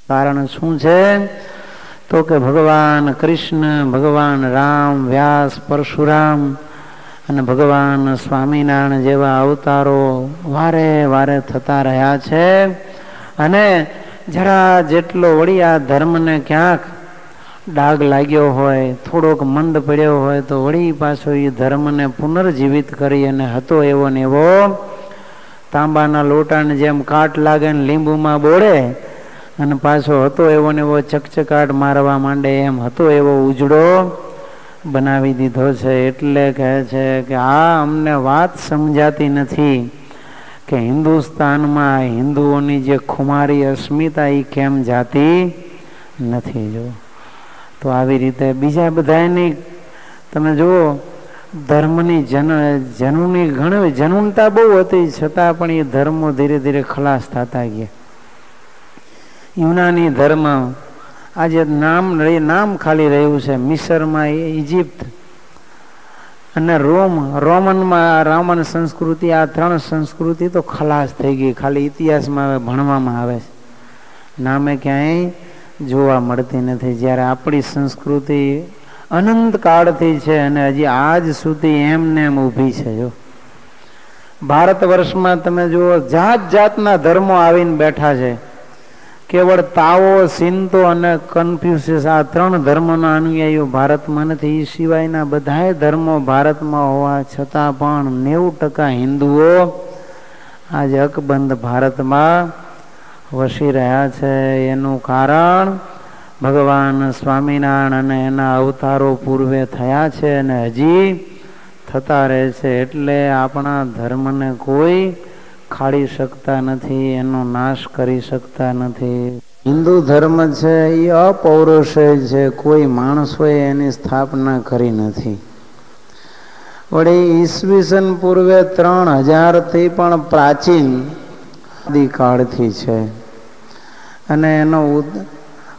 કારણ શું છે તો કે ભગવાન કૃષ્ણ, ભગવાન રામ, વ્યાસ, પરશુરામ અને ભગવાન સ્વામિનારાયણ જેવા અવતારો વારે વારે થતા રહ્યા છે. અને જરા જેટલો વળી આ ધર્મને ક્યાંક ડાઘ લાગ્યો હોય, થોડોક મંદ પડ્યો હોય તો વળી પાછો એ ધર્મને પુનર્જીવિત કરી અને હતો એવો ને એવો તાંબાના લોટાને જેમ કાટ લાગે ને લીંબુમાં બોળે અને પાછો હતો એવો ને એવો ચકચકાટ મારવા માંડે એમ હતો એવો ઉજળો બનાવી દીધો છે. એટલે કહે છે કે આ અમને વાત સમજાતી નથી કે હિન્દુસ્તાનમાં હિન્દુઓની જે ખુમારી અસ્મિતા એ કેમ જાતી નથી. જો તો આવી રીતે બીજા બધાની તમે જુઓ ધર્મની જનૂનતા બહુ હતી, છતાં પણ એ ધર્મો ધીરે ધીરે ખલાસ થતા ગયા. યુનાની ધર્મ આજે નામ ખાલી રહ્યું છે. મિસરમાં ઇજિપ્ત અને રોમન સંસ્કૃતિ, આ ત્રણ સંસ્કૃતિ તો ખલાસ થઈ ગઈ, ખાલી ઇતિહાસમાં હવે ભણવામાં આવે છે, નામે ક્યાંય જોવા મળતી નથી. જ્યારે આપણી સંસ્કૃતિ અનંત કાળથી છે અને હજી આજ સુધી એમને એમ ઊભી છે. જો ભારત વર્ષમાં તમે જુઓ જાત જાતના ધર્મો આવીને બેઠા છે. કેવળ તાઓ, સિંતો અને કન્ફ્યુશિયસ આ ત્રણ ધર્મોના અનુયાયીઓ ભારતમાં નથી. એ સિવાયના બધાય ધર્મો ભારતમાં હોવા છતાં પણ 90% હિન્દુઓ આજે અકબંધ ભારતમાં વસી રહ્યા છે. એનું કારણ ભગવાન સ્વામિનારાયણ અને એના અવતારો પૂર્વે થયા છે અને હજી થતા રહે છે. એટલે આપણા ધર્મને કોઈ ખાડી શકતા નથી, એનો નાશ કરી શકતા નથી. હિન્દુ ધર્મ છે એ અપૌરુષેય છે, કોઈ માણસોએ એની સ્થાપના કરી નથી. વળી ઈસવીસન પૂર્વે 3000થી પણ પ્રાચીન કાળથી છે અને એનો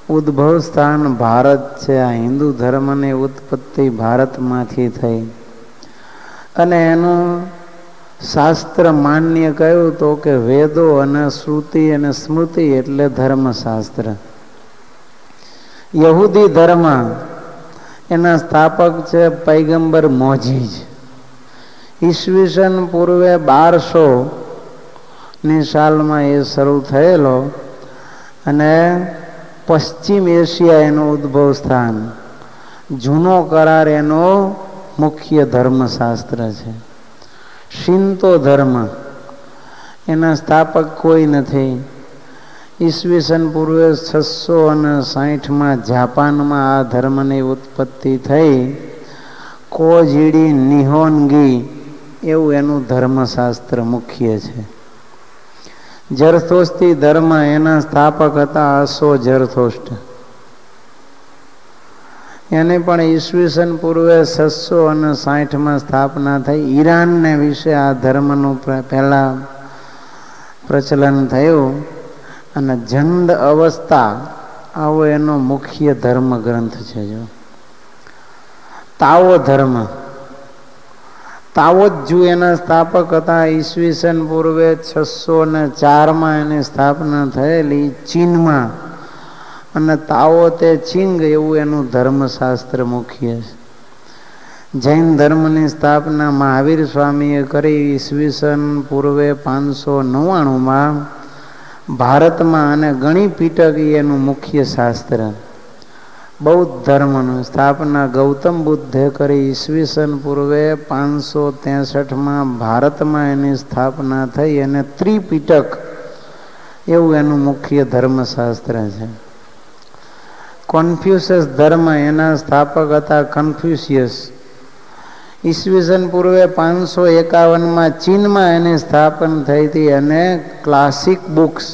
ઉદ્ભવ સ્થાન ભારત છે. આ હિન્દુ ધર્મની ઉત્પત્તિ ભારતમાંથી થઈ અને એનું શાસ્ત્ર માન્ય કયું તો કે વેદો અને શ્રુતિ અને સ્મૃતિ એટલે ધર્મશાસ્ત્ર. યહૂદી ધર્મ એના સ્થાપક છે પૈગંબર મોજીજ. ઈસવીસન પૂર્વે 1200ની સાલમાં એ શરૂ થયેલો અને પશ્ચિમ એશિયા એનું ઉદ્ભવ સ્થાન. જૂનો કરાર એનો મુખ્ય ધર્મશાસ્ત્ર છે. શિંતો ધર્મ એના સ્થાપક કોઈ નથી. ઈસવીસન પૂર્વે 660માં જાપાનમાં આ ધર્મની ઉત્પત્તિ થઈ. કોજીડી નિહોનગી એવું એનું ધર્મશાસ્ત્ર મુખ્ય છે. જરથોસ્તી ધર્મ એના સ્થાપક હતા અશો જરથોસ્ટ. એની પણ ઈસવીસન પૂર્વે 660માં સ્થાપના થઈ. ઈરાનને વિશે આ ધર્મનું પહેલા પ્રચલન થયું અને જંદ અવસ્થા આવો એનો મુખ્ય ધર્મ ગ્રંથ છે. જો તાઓ ધર્મ, તાઓજુ એના સ્થાપક હતા. ઈસવીસન પૂર્વે 604માં એની સ્થાપના થયેલી ચીનમાં અને તાઓ તે ચિંગ એવું એનું ધર્મશાસ્ત્ર મુખ્ય છે. જૈન ધર્મની સ્થાપના મહાવીર સ્વામીએ કરી ઈસવીસન પૂર્વે 599માં ભારતમાં અને ગણી પીટક એનું મુખ્ય શાસ્ત્ર. બૌદ્ધ ધર્મની સ્થાપના ગૌતમ બુદ્ધે કરી ઈસવીસન પૂર્વે 563માં ભારતમાં એની સ્થાપના થઈ અને ત્રિપીટક એવું એનું મુખ્ય ધર્મશાસ્ત્ર છે. કોન્ફ્યુશિયસ ધર્મ એના સ્થાપક હતા કન્ફ્યુશિયસ. ઈસવીસન પૂર્વે 551માં ચીનમાં એની સ્થાપના થઈ હતી અને ક્લાસિક બુક્સ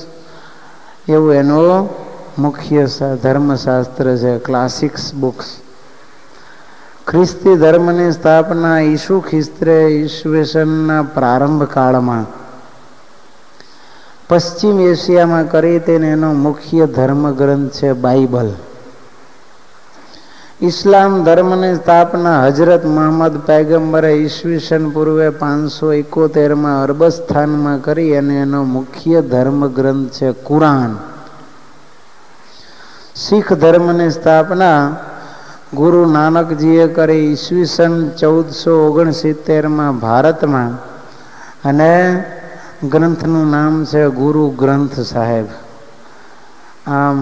એવું એનું મુખ્ય ધર્મશાસ્ત્ર છે. Classics books. ખ્રિસ્તી ધર્મની સ્થાપના ઈસુ ખ્રિસ્તે ઈસવીસનના પ્રારંભ કાળમાં પશ્ચિમ એશિયામાં કરી તેને એનો મુખ્ય ધર્મ ગ્રંથ છે બાઇબલ. ઇસ્લામ ધર્મની સ્થાપના હજરત મુહમ્મદ પૈગંબરે ઈસવીસન પૂર્વે 571માં અરબસ્તાનમાં કરી અને એનો મુખ્ય ધર્મ ગ્રંથ છે કુરાન. શીખ ધર્મની સ્થાપના ગુરુ નાનકજીએ કરી ઈસવીસન 1469 ભારતમાં, અને ગ્રંથનું નામ છે ગુરુ ગ્રંથ સાહેબ. આમ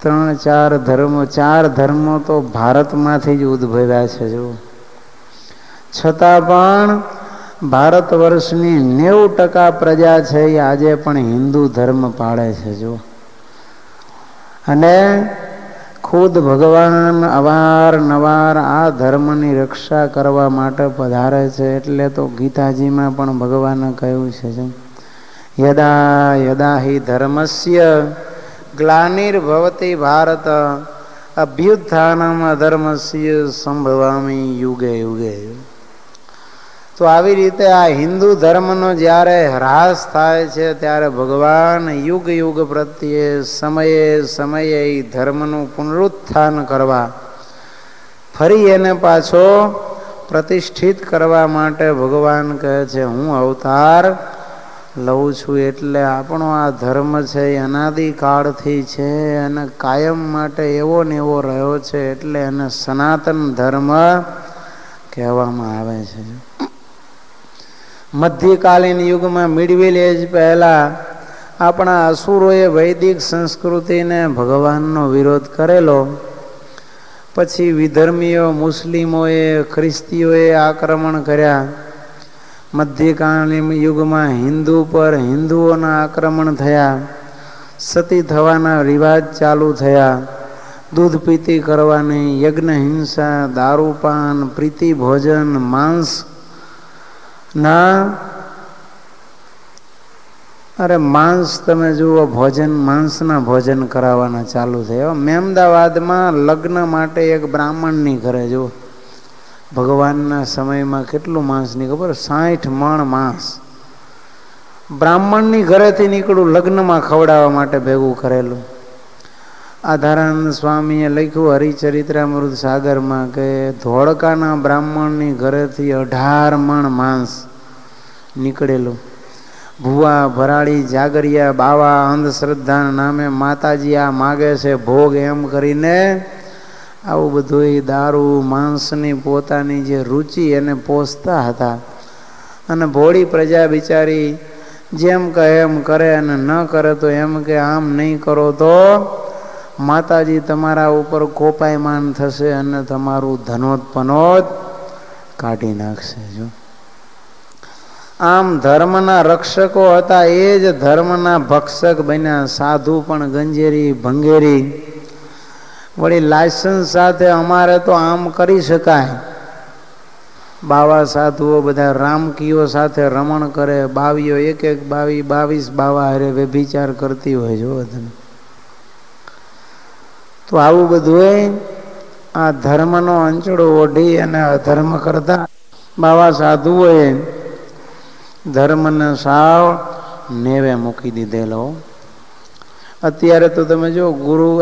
3-4 ધર્મો, 4 ધર્મો તો ભારતમાંથી જ ઉદ્ભવ્યા છે. જો છતાં પણ ભારત વર્ષની 90% પ્રજા છે એ આજે પણ હિન્દુ ધર્મ પાળે છે. જો અને ખુદ ભગવાન અવારનવાર આ ધર્મની રક્ષા કરવા માટે પધારે છે. એટલે તો ગીતાજીમાં પણ ભગવાને કહ્યું છે, યદા યદા હિ ધર્મસ્ય ગ્લાનિર્ભવતિ ભારત અભ્યુત્થાનમ અધર્મસ્ય સંભવામિ યુગે યુગે. તો આવી રીતે આ હિન્દુ ધર્મનો જ્યારે હ્રાસ થાય છે ત્યારે ભગવાન યુગ યુગ પ્રત્યે સમયે સમયે ધર્મનું પુનરુત્થાન કરવા, ફરી એને પાછો પ્રતિષ્ઠિત કરવા માટે ભગવાન કહે છે હું અવતાર લઉં છું. એટલે આપણો આ ધર્મ છે એ અનાદિકાળથી છે અને કાયમ માટે એવો ને એવો રહ્યો છે. એટલે એને સનાતન ધર્મ કહેવામાં આવે છે. મધ્યકાલીન યુગમાં મિડલ એજ પહેલા આપણા અસુરોએ વૈદિક સંસ્કૃતિને ભગવાનનો વિરોધ કરેલો. પછી વિધર્મીઓ, મુસ્લિમોએ, ખ્રિસ્તીઓએ આક્રમણ કર્યા. મધ્યકાલીન યુગમાં હિન્દુ પર હિન્દુઓના આક્રમણ થયા. સતી થવાના રિવાજ ચાલુ થયા. દૂધ પીતી કરવાની, યજ્ઞ હિંસા, દારૂપાન, પ્રીતિ ભોજન, માંસ તમે જુઓ, માંસના ભોજન કરાવવાના ચાલુ થયા. મહેમદાવાદમાં લગ્ન માટે એક બ્રાહ્મણની ઘરે, જુઓ ભગવાનના સમયમાં કેટલું માંસની ખબર, 60 મણ માંસ બ્રાહ્મણની ઘરેથી નીકળું લગ્નમાં ખવડાવવા માટે ભેગું કરેલું. આધારાનંદ સ્વામીએ લખ્યું હરિચરિત્રામૃત સાગરમાં કે ધોળકાના બ્રાહ્મણની ઘરેથી 18 મણ માંસ નીકળેલું. ભુવા, ભરાડી, જાગરિયા, બાવા અંધશ્રદ્ધાના નામે માતાજી આ માગે છે ભોગ, એમ કરીને આવું બધું દારૂ, માંસની પોતાની જે રુચિ એને પોષતા હતા. અને ભોળી પ્રજા બિચારી જેમ કહે એમ કરે, અને ન કરે તો એમ કે આમ નહીં કરો તો માતાજી તમારા ઉપર કોપાયમાન થશે અને તમારું ધનોત કાઢી નાખશે. જો આમ ધર્મના રક્ષકો હતા એ જ ધર્મના ભક્ષક બન્યા. સાધુ પણ ગંજેરી ભંગેરી, વળી લાયસન્સ સાથે અમારે તો આમ કરી શકાય. બાવા સાધુઓ બધા રામકીઓ સાથે રમણ કરે, બાવીઓ એક 22 બાવા હારે વ્યભિચાર કરતી હોય. જો તો આવું બધું આ ધર્મનો અંચળો ઓઢી અને અધર્મ કરતા બાવા સાધુઓએ ધર્મને સાવ નેવે મૂકી દીધેલો. અત્યારે તો તમે જો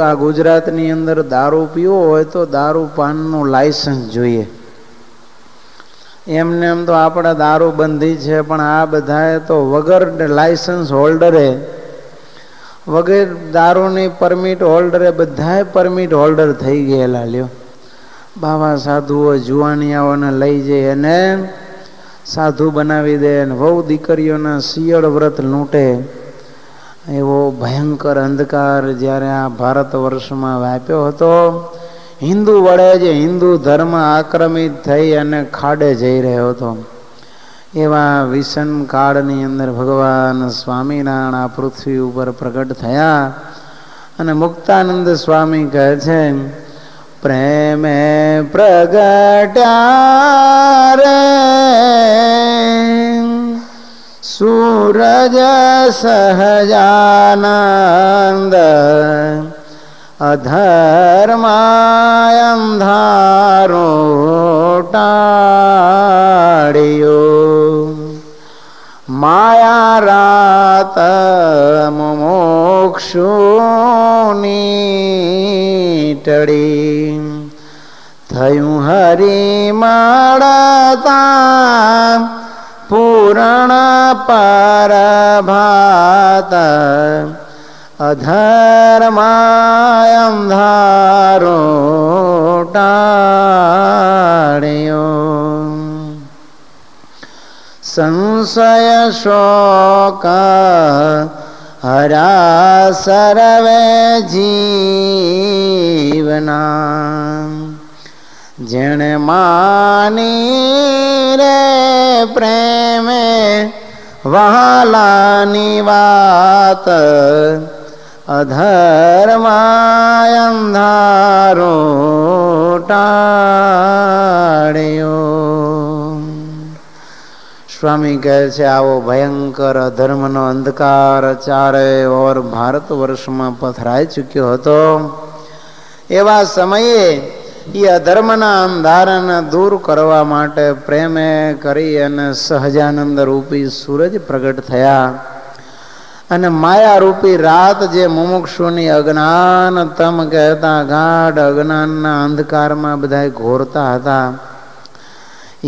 આ ગુજરાતની અંદર દારૂ પીવો હોય તો દારૂ પાનનું લાયસન્સ જોઈએ. એમને એમ તો આપણે દારૂ બંધી છે, પણ આ બધાએ તો વગર લાયસન્સ હોલ્ડરે, વગર દારૂની પરમિટ હોલ્ડરે બધાએ પરમિટ હોલ્ડર થઈ ગયેલા. લ્યો બાવા સાધુઓ જુવાનિયાઓને લઈ જઈ અને સાધુ બનાવી દે, વહુ દીકરીઓના શિયળ વ્રત લૂંટે. એવો ભયંકર અંધકાર જ્યારે આ ભારત વર્ષમાં વ્યાપ્યો હતો, હિન્દુ વડે જ હિન્દુ ધર્મ આક્રમિત થઈ અને ખાડે જઈ રહ્યો હતો. એવા વિષમ કાળની અંદર ભગવાન સ્વામિનારાયણ આ પૃથ્વી ઉપર પ્રગટ થયા. અને મુક્તાનંદ સ્વામી કહે છે, પ્રેમે પ્રગટ્યા રે સૂરજ સહજાનંદ, અધર્માય અંધારો ટાળ્યો, માયા રાત મોક્ષુની ટળી, થયું હરિ મળતા પૂર્ણ પર ભાત, અધર્માય અંધારો ટાળ્યો, સંશય શોક હરા સર્વે જીવના, જેણે માની રે પ્રેમે વહાલાની વાત, અધર્માય અંધારો ટાળ્યો. સ્વામી કહે છે આવો ભયંકર અધર્મનો અંધકાર ચારે ઓર ભારત વર્ષમાં પથરાઈ ચૂક્યો હતો. એવા સમયે એ અધર્મના અંધારાને દૂર કરવા માટે પ્રેમે કરી અને સહજાનંદ રૂપી સૂરજ પ્રગટ થયા અને માયા રૂપી રાત જે મુમુક્ષુની અજ્ઞાન તમ કહેતા ગાઢ અજ્ઞાનના અંધકારમાં બધા ઘોરતા હતા,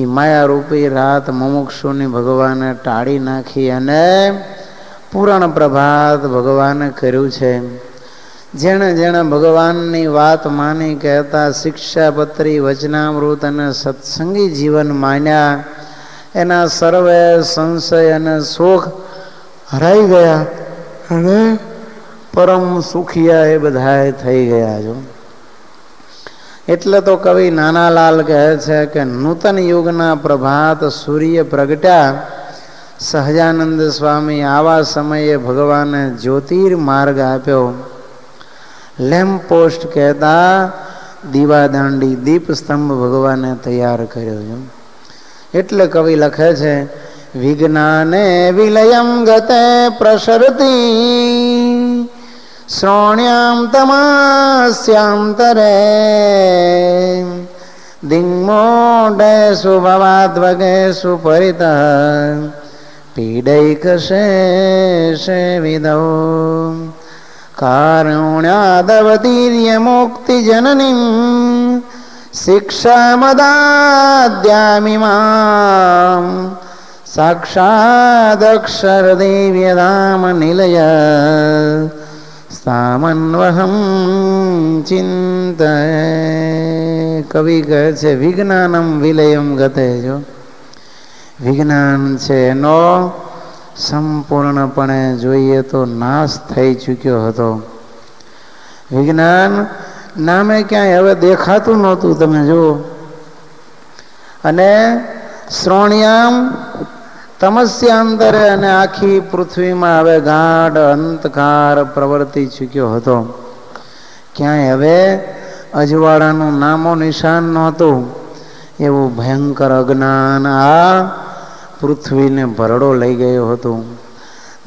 એ માયા રૂપી રાત મુમુક્ષુની ભગવાને ટાળી નાખી અને પૂરણ પ્રભાત ભગવાને કર્યું છે. જેણે જેણે ભગવાનની વાત માની કહેતા શિક્ષાપત્રી વચનામૃત અને સત્સંગી જીવન માન્યા, એના સર્વે સંશય અને શોક હરાઈ ગયા અને પરમ સુખિયા એ બધા થઈ ગયા છો. એટલે તો કવિ નાનાલાલ કહે છે કે નૂતન યુગના પ્રભાત સૂર્ય પ્રગટ્યા, સહજાનંદ સ્વામી આવા સમયે ભગવાને જ્યોતિર્માર્ગ આપ્યો. લેમ્પ પોસ્ટ કહેતા દીવાદાંડી દીપ સ્તંભ ભગવાને તૈયાર કર્યો છે. એટલે કવિ લખે છે વિજ્ઞાને વિલયમ ગતે પ્રસરતી, શ્રોણ્યામ તમાસ્યાંતરે, દિગ્મોઢેષુ ભવાદ્વગેષુ પરિતઃ, પીડૈકશેષે વિદૌ, કારુણ્યાદવતીર્ય મુક્તિ જનનીમ, શિક્ષામદાદ્યામિમામ, સાક્ષાદક્ષરદેવ્યધામ નિલય, સામન્વહમ ચિંતય. કવિ કહે છે વિજ્ઞાનમ વિલયમ ગતે, જો વિજ્ઞાન છે એનો સંપૂર્ણપણે જોઈએ તો નાશ થઈ ચૂક્યો હતો. વિજ્ઞાન નામે ક્યાંય હવે દેખાતું નહોતું, તમે જુઓ. અને શ્રોણ્યામ તમસ્યાંતરે, અને આખી પૃથ્વીમાં હવે ગાઢ અંધકાર પ્રવર્તી ચૂક્યો હતો. ક્યાંય હવે અજવાળાનું નામો નિશાન નહોતું. એવું ભયંકર અજ્ઞાન આ પૃથ્વીને ભરડો લઈ ગયો હતો.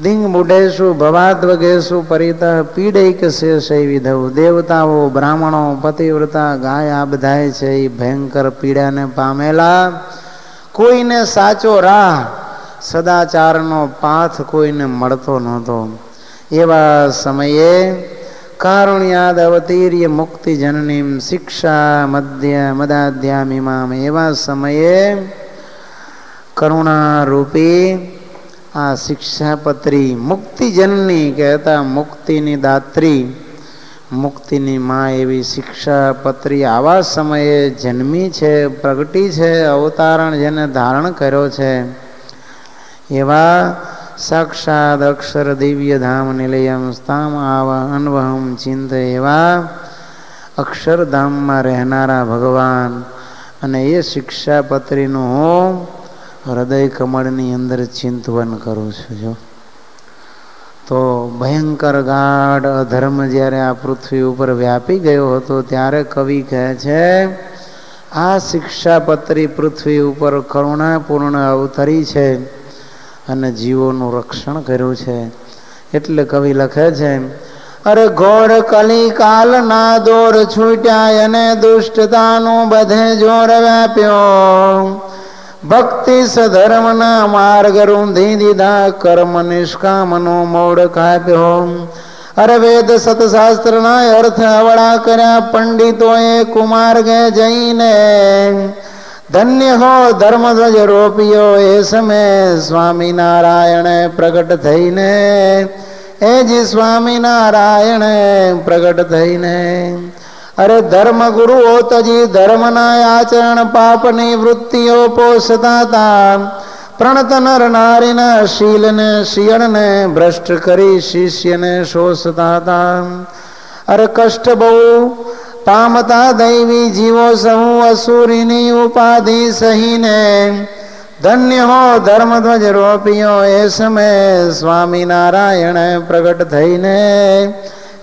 દિંગ બુઢેશુ ભવાદ્વગેશુ પરિતઃ, પીડૈક શેષૈ વિધૌ, દેવતાઓ બ્રાહ્મણો પતિવ્રતા ગાય આ બધાય છે એ ભયંકર પીડાને પામેલા. કોઈને સાચો રાહ સદાચારનો પાથ કોઈને મળતો નહોતો. એવા સમયે કારુણ્યાદ અવતીર્ય મુક્તિ જનનીમ, શિક્ષા મદાધ્યામિમામ, એવા સમયે કરુણારૂપી આ શિક્ષાપત્રી મુક્તિ જનની કહેતા મુક્તિની દાત્રી, મુક્તિની માં એવી શિક્ષાપત્રી આવા સમયે જન્મી છે, પ્રગટી છે, અવતારણ જેને ધારણ કર્યો છે. એવા સાક્ષાત અક્ષર દિવ્ય ધામ નિલયમ સ્થામ આવા અન્વહમ ચિંત, એવા અક્ષરધામમાં રહેનારા ભગવાન અને એ શિક્ષાપત્રીનું હું હૃદય કમળની અંદર ચિંતવન કરું છું. જો તો ભયંકર ગાઢ અધર્મ જ્યારે આ પૃથ્વી ઉપર વ્યાપી ગયો હતો ત્યારે કવિ કહે છે આ શિક્ષાપત્રી પૃથ્વી ઉપર કરુણાપૂર્ણ અવતરી છે અને જીવોનું રક્ષણ કર્યું છે. એટલે કવિ લખે છે અરે ઘોર કલી કાલના દોર છૂટ્યા અને દુષ્ટતાનું બધે જોર વ્યાપ્યો, ભક્તિ સધર્મના માર્ગ રૂંધી દીધા, કર્મ નિષ્કામનો મોડ કાપ્યો. અરે વેદ સતશાસ્ત્રના અર્થ અવળા કર્યા પંડિતોએ કુમાર્ગે જઈને, ધન્ય હો ધર્મધ્વજ રોપ્યો એ સમય સ્વામિનારાયણે પ્રગટ થઈને, એ જી સ્વામિનારાયણ પ્રગટ થઈને અરે ધર્મ ગુરુઓ તજી ધર્મના આચરણ પાપની વૃત્તિઓ પોષતા હતા. પ્રણત નર નારીના શીલને શિયળને ભ્રષ્ટ કરી શિષ્યને શોષતા હતા. અરે કષ્ટ બહુ પામતા દૈવી જીવો સહુ અસુરીની ઉપાધિ સહીને ધન્ય હો ધર્મધ્વજ રોપિયો એ સમય સ્વામિનારાયણ પ્રગટ થઈને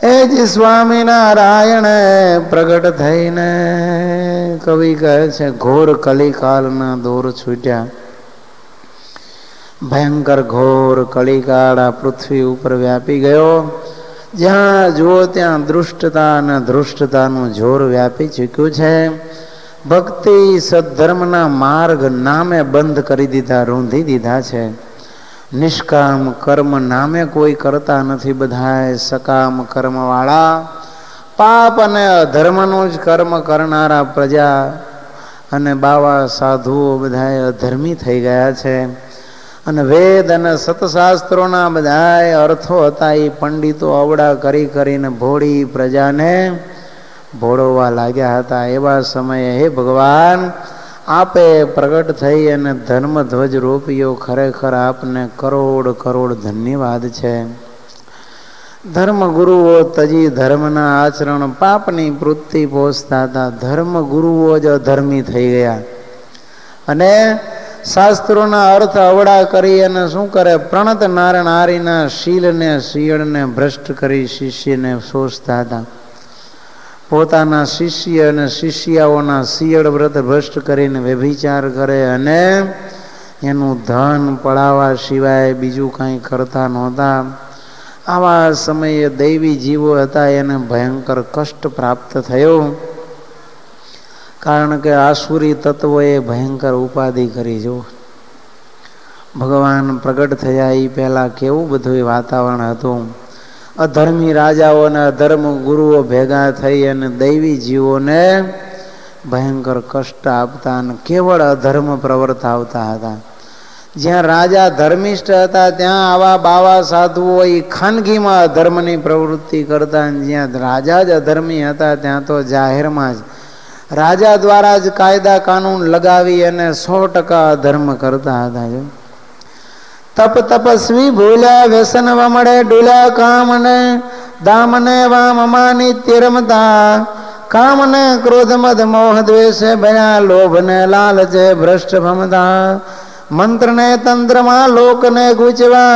એ જ સ્વામિનારાયણ પ્રગટ થઈને. કવિ કહે છે ઘોર કલિકાળના દોર છૂટ્યા. ભયંકર ઘોર કલિકાળ આ પૃથ્વી ઉપર વ્યાપી ગયો. જ્યાં જુઓ ત્યાં દૃષ્ટતા અને ધૃષ્ટતાનું જોર વ્યાપી ચૂક્યું છે. ભક્તિ સદ્ધર્મના માર્ગ નામે બંધ કરી દીધા, રૂંધી દીધા છે. નિષ્કામ કર્મ નામે કોઈ કરતા નથી. બધાએ સકામ કર્મ વાળા પાપ અને અધર્મનું જ કર્મ કરનારા પ્રજા અને બાવા સાધુઓ બધાએ અધર્મી થઈ ગયા છે. અને વેદ અને સતશાસ્ત્રોના બધાએ અર્થો હતા એ પંડિતો અવડા કરી કરીને ભોળી પ્રજાને ભોળવવા લાગ્યા હતા. એવા સમયે હે ભગવાન આપે પ્રગટ થઈ અને ધર્મ ધ્વજ રોપ્યો. ખરેખર આપને કરોડ કરોડ ધન્યવાદ છે. ધર્મ ગુરુઓ તજી ધર્મના આચરણ પાપની વૃત્તિ પોષતા હતા. ધર્મ ગુરુઓ જ અધર્મી થઈ ગયા અને શાસ્ત્રોના અર્થ અવડા કરી અને શું કરે, પ્રણત નાર નારીના શીલને શિયળને ભ્રષ્ટ કરી શિષ્યને શોષતા હતા. પોતાના શિષ્ય અને શિષ્યાઓના શિયળ વ્રત ભ્રષ્ટ કરીને વ્યભિચાર કરે અને એનું ધન પડાવવા સિવાય બીજું કાંઈ કરતા નહોતા. આવા સમયે દૈવી જીવો હતા એને ભયંકર કષ્ટ પ્રાપ્ત થયો. કારણ કે આસુરી તત્વોએ ભયંકર ઉપાધિ કરી. જો ભગવાન પ્રગટ થયા એ પહેલાં કેવું બધું વાતાવરણ હતું. અધર્મી રાજાઓ અને અધર્મ ગુરુઓ ભેગા થઈ અને દૈવી જીવોને ભયંકર કષ્ટ આપતા અને કેવળ અધર્મ પ્રવર્તાવતા હતા. જ્યાં રાજા ધર્મિષ્ઠ હતા ત્યાં આવા બાવા સાધુઓ એ ખાનગીમાં અધર્મની પ્રવૃત્તિ કરતા. જ્યાં રાજા જ અધર્મી હતા ત્યાં તો જાહેરમાં જ રાજા દ્વારા જ કાયદા કાનૂન લગાવી અને 100% અધર્મ કરતા હતા. જો તપ તપસ્વી ભૂલ્યા વ્યસન વમડે ડૂલ્યા કામને દામને વામમાં નિત્ય રમતા. કામને ક્રોધ મદ મોહ દ્વેષે ભયા લોભને લાલચે ભ્રષ્ટ ભમતા. મંત્રને તંત્રમાં લોકને ગૂંચવા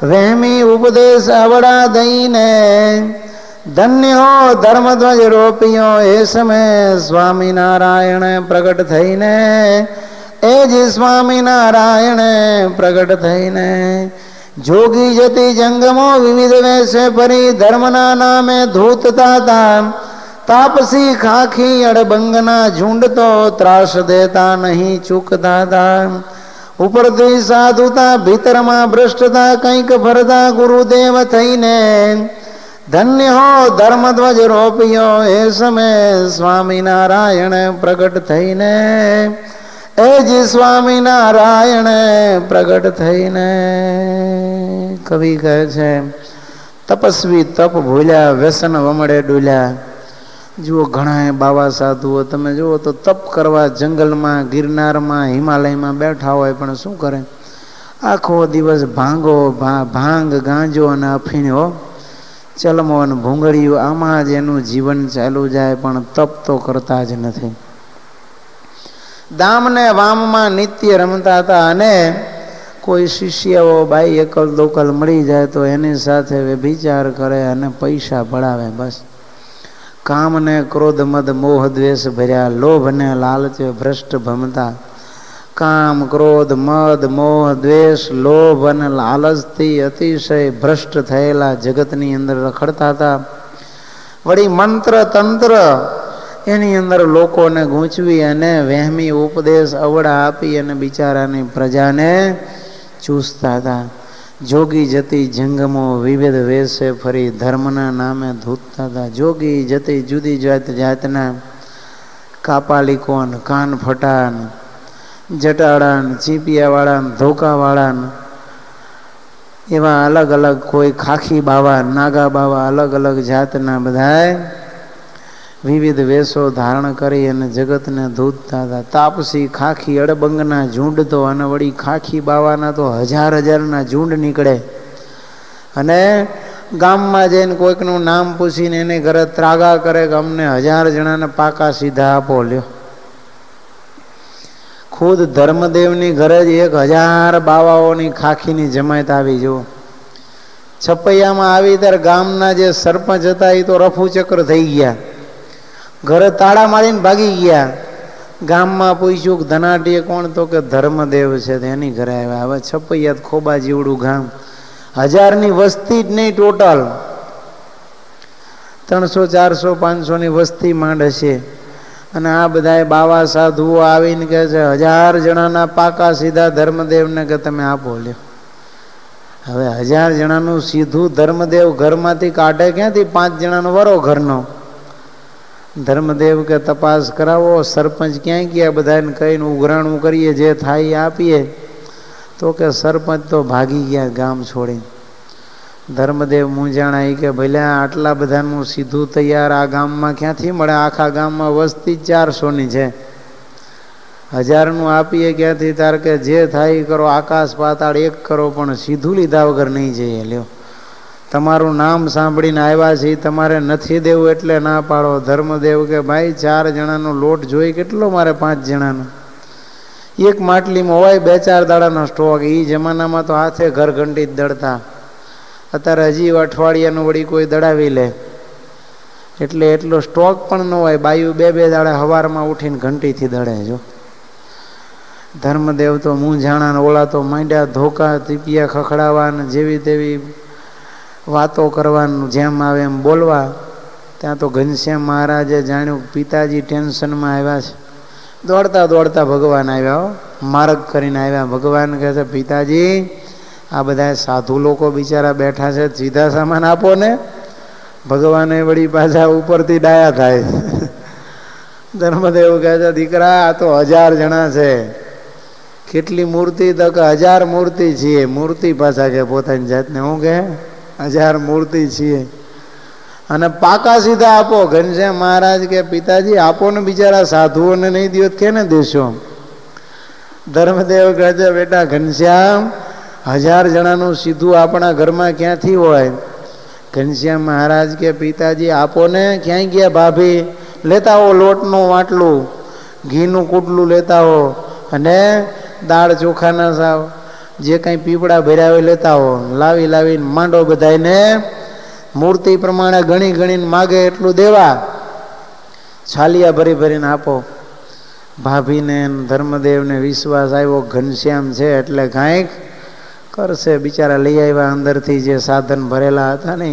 વહેમી ઉપદેશ અવડા દઈને. ધન્ય હો ધર્મધ્વજ રોપિયો એ સમય સ્વામિનારાયણ પ્રગટ થઈને. એ જ સ્વામિનારાયણ પ્રગટ થઈને જોગી જતી જંગમો વિવિધ વેશે ફરી ધર્મના નામે ધૂતતા હતા. તાપસી ખાખી અડબંગના ઝુંડ તો ત્રાસ દેતા નહીં ચૂકતા હતા. ઉપરથી સાધુતા ભીતરમાં ભ્રષ્ટતા કંઈક ફરતા ગુરુદેવ થઈને. ધન્ય હો ધર્મધ્વજ રોપિયો એ સમય સ્વામિનારાયણ પ્રગટ થઈને. એ જ સ્વામિનારાયણ પ્રગટ થઈને. કવિ કહે છે તપસ્વી તપ ભૂલ્યા વ્યસન વમડે ડૂલ્યા. જુઓ ઘણા બાવા સાધુઓ તમે જુઓ તો તપ કરવા જંગલમાં ગિરનારમાં હિમાલયમાં બેઠા હોય પણ શું કરે, આખો દિવસ ભાંગ ગાંજો અને અફીણો ચલમો અને ભૂંગળીઓ આમાં જ એનું જીવન ચાલુ જાય પણ તપ તો કરતા જ નથી. દામને વામમાં નિત્ય રમતા હતા અને કોઈ શિષ્યાઓ બાઈ એકલ દોકલ મળી જાય તો એની સાથે વ્યભિચાર કરે અને પૈસા પડાવે. બસ કામને ક્રોધ મદ મોહ દ્વેષ ભર્યા લોભ ને લાલચે ભ્રષ્ટ ભમતા. કામ ક્રોધ મદ મોહ દ્વેષ લોભ અને લાલચથી અતિશય ભ્રષ્ટ થયેલા જગતની અંદર રખડતા હતા. વળી મંત્ર તંત્ર એની અંદર લોકોને ગૂંચવી અને વહેમી ઉપદેશ અવડા આપી અને બિચારાની પ્રજાને ચૂસતા હતા. જોગી જતી જંગમો વિવિધ વેશે ફરી ધર્મના નામે ધૂતતા હતા. જોગી જતી જુદી જાતના કાપાલિકોન કાન ફટાન જટાડાન ચીપિયાવાળાન ધોકાવાળાન એવા અલગ અલગ કોઈ ખાખી બાવા, નાગા બાવા, અલગ અલગ જાતના બધાય વિવિધ વેશો ધારણ કરી અને જગતને ધૂતતા હતા. તાપસી ખાખી અડબંગના ઝુંડ તો, અને વળી ખાખી બાવાના તો હજાર હજારના ઝુંડ નીકળે. અને ગામમાં જઈને કોઈકનું નામ પૂછીને એને ઘરે ત્રાગા કરે કે અમને 1000 જણાને પાકા સીધા આપો. લ્યો, ખુદ ધર્મદેવની ઘરે જ 1000 બાવાઓની ખાખીની જમાયત આવી. જો છપૈયામાં આવી ત્યારે ગામના જે સરપંચ હતા એ તો રફુ ચક્ર થઈ ગયા, ઘરે તાળા મારીને ભાગી ગયા. ગામમાં પૂછ્યું કે ધનાટીએ કોણ? તો કે ધર્મદેવ છે, એની ઘરે આવ્યા. હવે છપૈયા ખોબા જેવડું ગામ, 1000ની વસ્તી જ નહીં, ટોટલ 300 400 500 ની વસ્તી માંડ હશે. અને આ બધા બાવા સાધુઓ આવીને કહે છે 1000 જણાના પાકા સીધા ધર્મદેવને કે તમે આપો. લ્યો, હવે 1000 જણાનું સીધું ધર્મદેવ ઘરમાંથી કાઢે ક્યાંથી? 5 જણાનો વરો ઘરનો. ધર્મદેવ કે તપાસ કરાવો, સરપંચ ક્યાંય ગયા? બધાને કહીને ઉઘરાણું કરીએ, જે થાય આપીએ. તો કે સરપંચ તો ભાગી ગયા ગામ છોડી. ધર્મદેવ મૂંઝાણા કે ભલે આટલા બધાનું સીધું તૈયાર આ ગામમાં ક્યાંથી મળે? આખા ગામમાં વસ્તી 400ની છે, 1000નું આપીએ ક્યાંથી? તાર કે જે થાય કરો, આકાશ પાતાળ એક કરો, પણ સીધું લીધા વગર નહીં જઈએ. લ્યો, તમારું નામ સાંભળીને આવ્યા છે, તમારે નથી દેવું એટલે ના પાડો. ધર્મદેવ કે ભાઈ 4 જણાનો લોટ જોઈ કેટલો મારે 5 જણાનો? એક માટલીમાં હોય 2-4 દાડાનો સ્ટોક. એ જમાનામાં તો હાથે ઘર ઘંટી જ દળતા. અત્યારે હજી અઠવાડિયાનું વળી કોઈ દડાવી લે એટલે એટલો સ્ટોક પણ ન હોય. બાયું 2-2 દાડા સવારમાં ઉઠીને ઘંટીથી દળે. જો ધર્મદેવ તો મૂંઝાણા, ઓળા તો માંડ્યા ધોકા તીપિયા ખખડાવવા, જેવી તેવી વાતો કરવાનું, જેમ આવે એમ બોલવા. ત્યાં તો ઘનશ્યામ મહારાજે જાણ્યું પિતાજી ટેન્શનમાં આવ્યા છે. દોડતા દોડતા ભગવાન આવ્યા, માર્ગ કરીને આવ્યા. ભગવાન કહે છે પિતાજી, આ બધા સાધુ લોકો બિચારા બેઠા છે, સીધા સામાન આપો ને. ભગવાને વળી પાછા ઉપરથી ડાયા થાય. ધર્મદેવ કહે છે દીકરા, આ તો 1000 જણા છે. કેટલી મૂર્તિ? તો કે 1000 મૂર્તિ છીએ. મૂર્તિ પાછા કે પોતાની જાતને, હું કે 1000 મૂર્તિ છીએ અને પાકા સીધા આપો. ઘનશ્યામ મહારાજ કે પિતાજી આપો ને, બિચારા સાધુઓને નહીં દો કેને દેશો? ધર્મદેવ કહે છે બેટા ઘનશ્યામ, 1000 જણાનું સીધું આપણા ઘરમાં ક્યાંથી હોય? ઘનશ્યામ મહારાજ કે પિતાજી આપો ને. ક્યાંય ગયા ભાભી? લેતા હો લોટનું વાટલું, ઘીનું કુટલું લેતા હો, અને દાળ ચોખાના સાવ જે કંઈ પીપળા ભર્યા હોય લેતા હો. લાવીને માંડો બધાને મૂર્તિ પ્રમાણે ગણીને માગે એટલું દેવા. છાલિયા ભરીને આપો. ભાભીને ધર્મદેવને વિશ્વાસ આવ્યો ઘનશ્યામ છે એટલે કાંઈક કરશે. બિચારા લઈ આવ્યા અંદરથી જે સાધન ભરેલા હતા ને,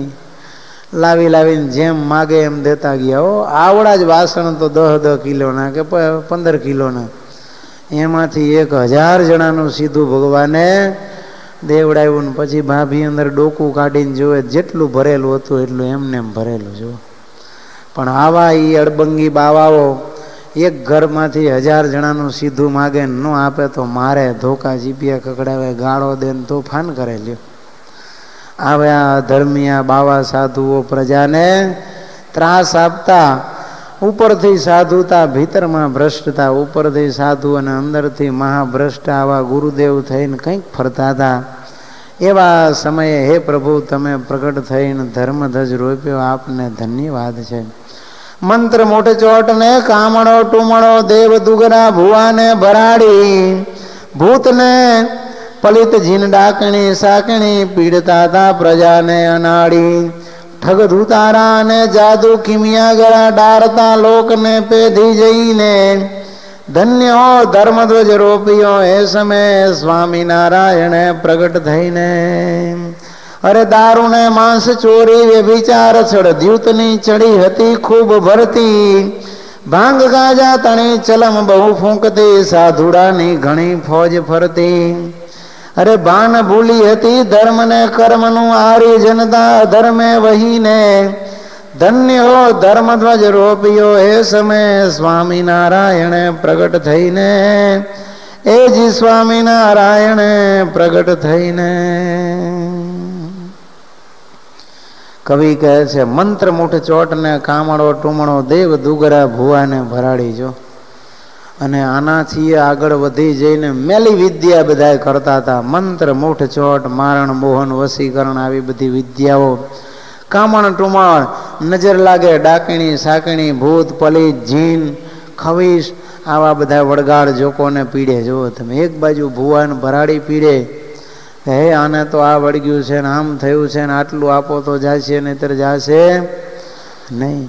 લાવીને જેમ માગે એમ દેતા ગયા. આવડા જ વાસણ તો 10 કિલોના કે 15 કિલોના, એમાંથી 1000 જણાનું સીધું ભગવાને દેવડાવ્યું. ને પછી ભાભી અંદર ડોકું કાઢીને જોવે, જેટલું ભરેલું હતું એટલું એમને એમ ભરેલું. જો પણ આવા એ અડબંગી બાવાઓ એક ઘરમાંથી 1000 જણાનું સીધું માગે ન આપે તો મારે, ધોકા ચીપિયા ખકડાવે, ગાળો દે ને તોફાન કરે. લ્યો, આવ્યા ધર્મિયા બાવા સાધુઓ પ્રજાને ત્રાસ આપતા. ઉપરથી સાધુતા, ભીતરમાં ભ્રષ્ટતા. ઉપરથી સાધુ અને અંદરથી મહાભ્રષ્ટ આવા ગુરુદેવ થઈને કંઈક ફરતા હતા. એવા સમયે હે પ્રભુ, તમે પ્રગટ થઈને ધર્મધ્વજ રોપ્યો, આપને ધન્યવાદ છે. મંત્ર મોટે ચોટ ને કામણો ટુમણો, દેવ દુગરા ભુવાને ભરાડી, ભૂતને પલિત જીન ડાકણી સાકણી, પીડતા હતા પ્રજાને અનાડી. ઠગ ધુતારા ને જાદુ કિમિયા ગળા, ડારતા લોકને પેધી જઈને. ધન્ય હો ધર્મધ્વજ રોપ્યો એ સમય, સ્વામિનારાયણે પ્રગટ થઈને. અરે દારૂને માંસ ચોરી વ્યભિચાર, છડ દ્યુતની ચડી હતી ખૂબ ભરતી. ભાંગ ગાજા તણી ચલમ બહુ ફૂંકતી, સાધુડાની ઘણી ફોજ ફરતી. અરે ભાન ભૂલી હતી ધર્મ ને કર્મનું, આરી જનતા ધર્મે વહીને. ધન્ય હો ધર્મધ્વજ રોપ્યો એ સમય, સ્વામિનારાયણે પ્રગટ થઈને. એ જી સ્વામિનારાયણે પ્રગટ થઈને. કવિ કહે છે મંત્ર મુઠ ચોટ ને કામળો ટુમણો દેવ દુગરા ભુવાને ભરાડી જો. અને આનાથી આગળ વધી જઈને મેલી વિદ્યા બધા કરતા હતા. મંત્ર મુઠ ચોટ મારણ મોહન વસીકરણ આવી બધી વિદ્યાઓ, કામણ ટુમણ, નજર લાગે ડાકણી સાકણી ભૂત પલિત જીન ખવીશ આવા બધા વડગાડ જોકોને પીડે. જુઓ તમે, એક બાજુ ભુવાન ભરાડી પીડે, હે આને તો આ વળગ્યું છે ને આમ થયું છે ને આટલું આપો તો જાશે નહીતર જાશે નહીં.